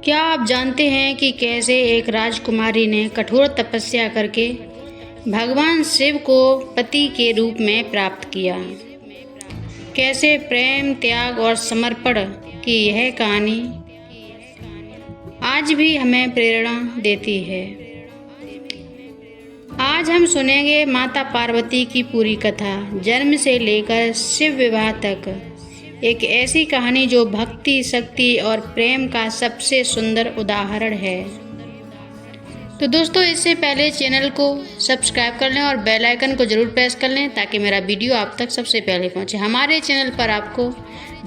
क्या आप जानते हैं कि कैसे एक राजकुमारी ने कठोर तपस्या करके भगवान शिव को पति के रूप में प्राप्त किया। कैसे प्रेम, त्याग और समर्पण की यह कहानी आज भी हमें प्रेरणा देती है। आज हम सुनेंगे माता पार्वती की पूरी कथा, जन्म से लेकर शिव विवाह तक। एक ऐसी कहानी जो भक्ति, शक्ति और प्रेम का सबसे सुंदर उदाहरण है। तो दोस्तों, इससे पहले चैनल को सब्सक्राइब कर लें और बेल आइकन को ज़रूर प्रेस कर लें ताकि मेरा वीडियो आप तक सबसे पहले पहुंचे। हमारे चैनल पर आपको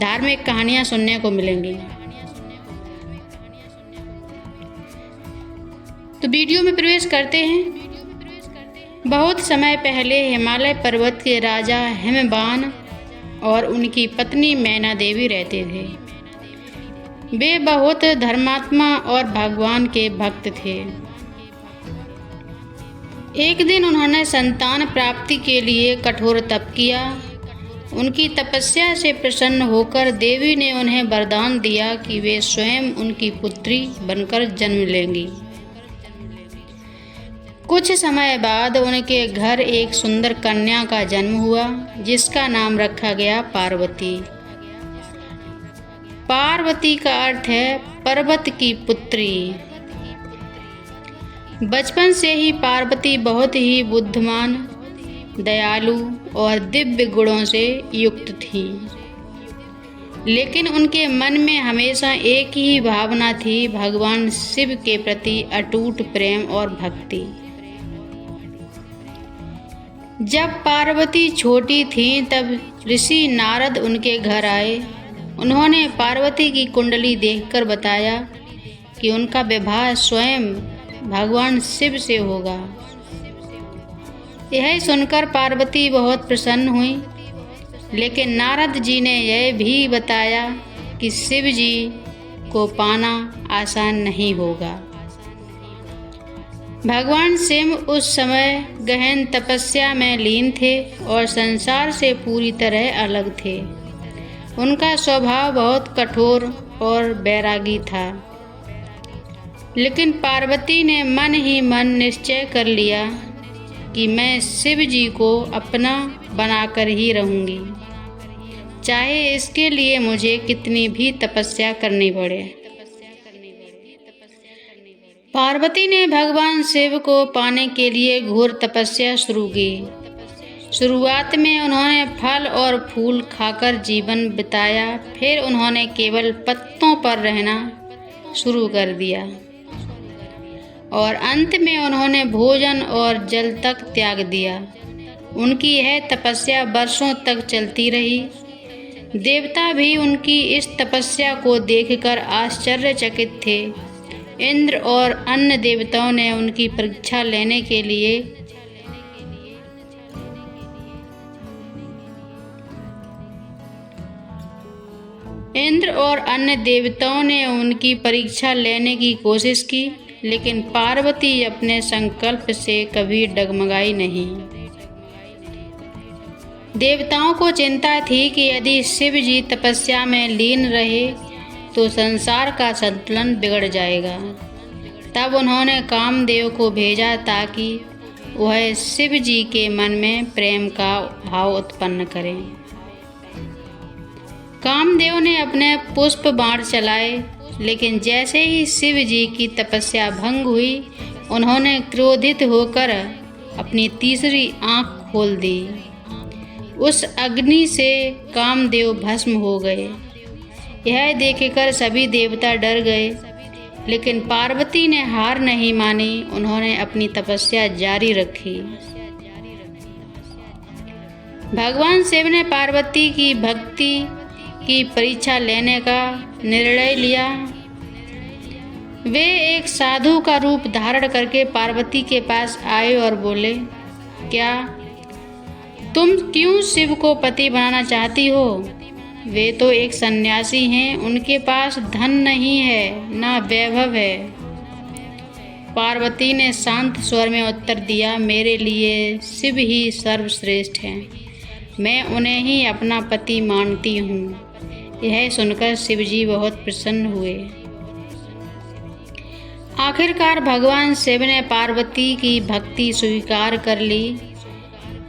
धार्मिक कहानियां सुनने को मिलेंगी। तो वीडियो में प्रवेश करते हैं। बहुत समय पहले हिमालय पर्वत के राजा हिमवान और उनकी पत्नी मैना देवी रहते थे। वे बहुत धर्मात्मा और भगवान के भक्त थे। एक दिन उन्होंने संतान प्राप्ति के लिए कठोर तप किया। उनकी तपस्या से प्रसन्न होकर देवी ने उन्हें वरदान दिया कि वे स्वयं उनकी पुत्री बनकर जन्म लेंगी। कुछ समय बाद उनके घर एक सुंदर कन्या का जन्म हुआ, जिसका नाम रखा गया पार्वती। पार्वती का अर्थ है पर्वत की पुत्री। बचपन से ही पार्वती बहुत ही बुद्धिमान, दयालु और दिव्य गुणों से युक्त थी। लेकिन उनके मन में हमेशा एक ही भावना थी, भगवान शिव के प्रति अटूट प्रेम और भक्ति। जब पार्वती छोटी थीं तब ऋषि नारद उनके घर आए। उन्होंने पार्वती की कुंडली देखकर बताया कि उनका विवाह स्वयं भगवान शिव से होगा। यह सुनकर पार्वती बहुत प्रसन्न हुई, लेकिन नारद जी ने यह भी बताया कि शिव जी को पाना आसान नहीं होगा। भगवान शिव उस समय गहन तपस्या में लीन थे और संसार से पूरी तरह अलग थे। उनका स्वभाव बहुत कठोर और बैरागी था। लेकिन पार्वती ने मन ही मन निश्चय कर लिया कि मैं शिव जी को अपना बनाकर ही रहूंगी, चाहे इसके लिए मुझे कितनी भी तपस्या करनी पड़े। पार्वती ने भगवान शिव को पाने के लिए घोर तपस्या शुरू की। शुरुआत में उन्होंने फल और फूल खाकर जीवन बिताया, फिर उन्होंने केवल पत्तों पर रहना शुरू कर दिया और अंत में उन्होंने भोजन और जल तक त्याग दिया। उनकी यह तपस्या वर्षों तक चलती रही। देवता भी उनकी इस तपस्या को देखकर आश्चर्यचकित थे। इंद्र और अन्य देवताओं ने उनकी परीक्षा लेने के लिए की कोशिश की, लेकिन पार्वती अपने संकल्प से कभी डगमगाई नहीं। देवताओं को चिंता थी कि यदि शिव जी तपस्या में लीन रहे तो संसार का संतुलन बिगड़ जाएगा। तब उन्होंने कामदेव को भेजा ताकि वह शिव जी के मन में प्रेम का भाव उत्पन्न करें। कामदेव ने अपने पुष्प बाण चलाए, लेकिन जैसे ही शिव जी की तपस्या भंग हुई, उन्होंने क्रोधित होकर अपनी तीसरी आंख खोल दी। उस अग्नि से कामदेव भस्म हो गए। यह देखकर सभी देवता डर गए, लेकिन पार्वती ने हार नहीं मानी। उन्होंने अपनी तपस्या जारी रखी। भगवान शिव ने पार्वती की भक्ति की परीक्षा लेने का निर्णय लिया। वे एक साधु का रूप धारण करके पार्वती के पास आए और बोले, क्या तुम क्यों शिव को पति बनाना चाहती हो? वे तो एक सन्यासी हैं, उनके पास धन नहीं है, ना वैभव है। पार्वती ने शांत स्वर में उत्तर दिया, मेरे लिए शिव ही सर्वश्रेष्ठ हैं। मैं उन्हें ही अपना पति मानती हूँ। यह सुनकर शिवजी बहुत प्रसन्न हुए। आखिरकार भगवान शिव ने पार्वती की भक्ति स्वीकार कर ली।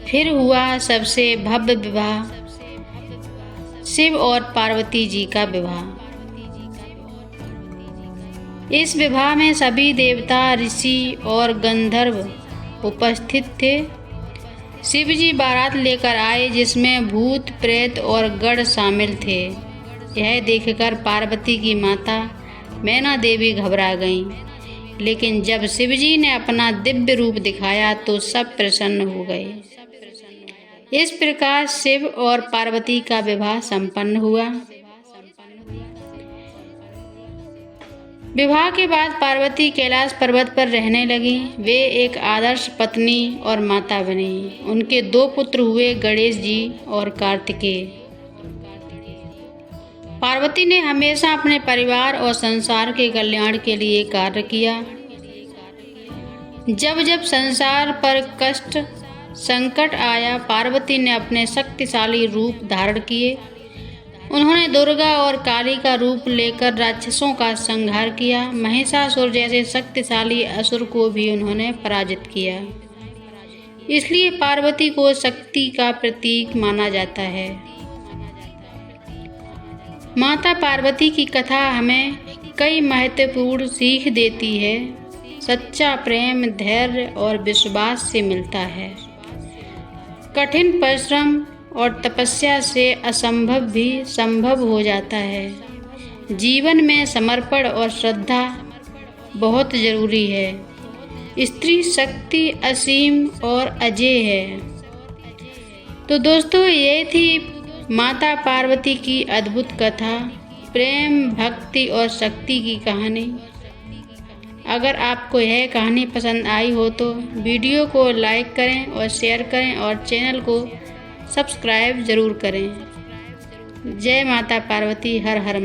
फिर हुआ सबसे भव्य विवाह, शिव और पार्वती जी का विवाह। इस विवाह में सभी देवता, ऋषि और गंधर्व उपस्थित थे। शिव जी बारात लेकर आए जिसमें भूत, प्रेत और गण शामिल थे। यह देखकर पार्वती की माता मैना देवी घबरा गईं, लेकिन जब शिव जी ने अपना दिव्य रूप दिखाया तो सब प्रसन्न हो गए। इस प्रकार शिव और पार्वती का विवाह संपन्न हुआ। विवाह के बाद पार्वती कैलाश पर्वत पर रहने लगी। वे एक आदर्श पत्नी और माता बनी। उनके 2 पुत्र हुए, गणेश जी और कार्तिकेय। पार्वती ने हमेशा अपने परिवार और संसार के कल्याण के लिए कार्य किया। जब जब संसार पर कष्ट, संकट आया, पार्वती ने अपने शक्तिशाली रूप धारण किए। उन्होंने दुर्गा और काली का रूप लेकर राक्षसों का संहार किया। महिषासुर जैसे शक्तिशाली असुर को भी उन्होंने पराजित किया। इसलिए पार्वती को शक्ति का प्रतीक माना जाता है। माता पार्वती की कथा हमें कई महत्वपूर्ण सीख देती है। सच्चा प्रेम, धैर्य और विश्वास से मिलता है। कठिन परिश्रम और तपस्या से असंभव भी संभव हो जाता है। जीवन में समर्पण और श्रद्धा बहुत जरूरी है। स्त्री शक्ति असीम और अजेय है। तो दोस्तों, ये थी माता पार्वती की अद्भुत कथा, प्रेम, भक्ति और शक्ति की कहानी। अगर आपको यह कहानी पसंद आई हो तो वीडियो को लाइक करें और शेयर करें और चैनल को सब्सक्राइब जरूर करें। जय माता पार्वती, हर हर